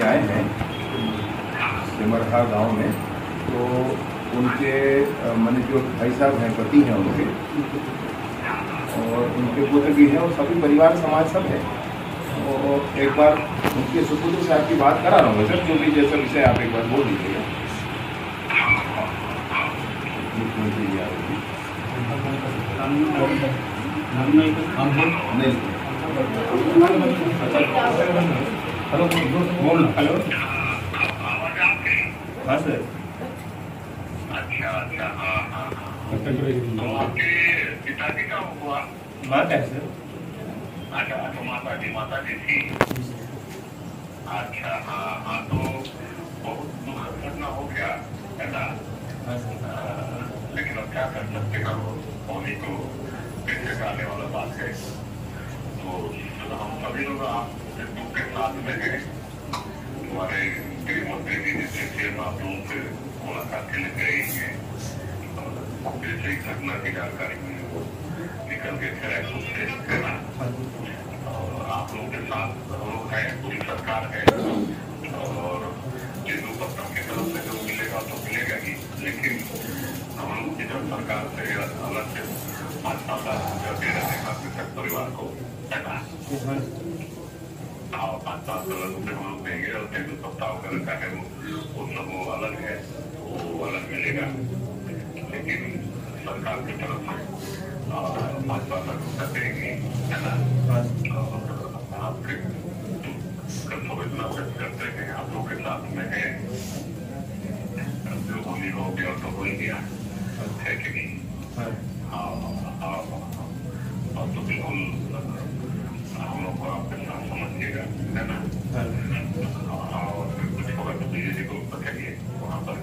आए हैं सिमरहा गांव में, तो उनके माने जो भाई साहब हैं, पति हैं उनके, और उनके पुत्र भी हैं, और सभी परिवार समाज सब है। और एक बार उनके सुपुत्र से आपकी बात करा रहा हूँ सर, जो भी जैसा विषय आप एक बार बोल दीजिएगा। मुख्यमंत्री जी आ रही थी। हेलो बोल। हेलो हाँ सर। अच्छा अच्छा, हाँ हाँ। तो आपके पिताजी का हुआ? बात है सर। अच्छा, तो माता जी थी। अच्छा हाँ हाँ, तो बहुत दुखद घटना हो गया है ना। लेकिन अब क्या कर सकते हैं, होने को पीछे डालने वाला बात है। तो हम सभी लोग आपके दुख के साथ में हैं। हमारे गृह मंत्री जी जैसे आप लोगों से मुलाकात के लिए गए हैं, जैसे ही घटना की जानकारी मिली वो निकल के रायपुर से, है ना। और आप लोगों के साथ हम लोग हैं, पूरी सरकार है, और जिन पत्रों की तरफ से जो मिलेगा तो मिलेगा ही, लेकिन हम लोग की जब सरकार से अलग से 5-7 लाख रुपया दे रहे हैं कृषक परिवार को, है ना। 5-7 लाख रुपये हम लोग देंगे, और 3 सप्ताह वगैरह का है वो सब वो अलग है, वो अलग मिलेगा। लेकिन सरकार की तरफ से 5-7 लाख रुपया देंगे, है ना। आपके संवेदना व्यक्त करते हैं, आप लोग के साथ में है। जो होली हो गया तो हो ही गया, है कि नहीं। और तो बिल्कुल हम लोग को आपके साथ समझिएगा, है ना। और कुछ होगा तो जी को बताइए वहाँ पर।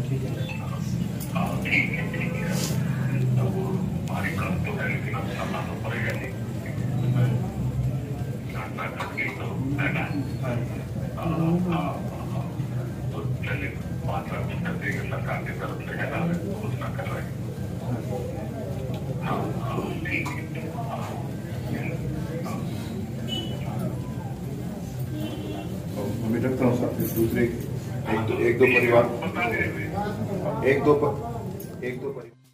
ठीक है। तो हमारी गलत तो है, लेकिन अब करना तो पड़ेगा नहीं, घटना घट गई तो, है ना। तो चलिए 5 लाख रुपया देंगे सरकार की तरफ से, है ना, घोषणा कर रहे हैं। ठीक है। मैं रखता हूँ सर, दूसरे एक दो परिवार, एक दो परिवार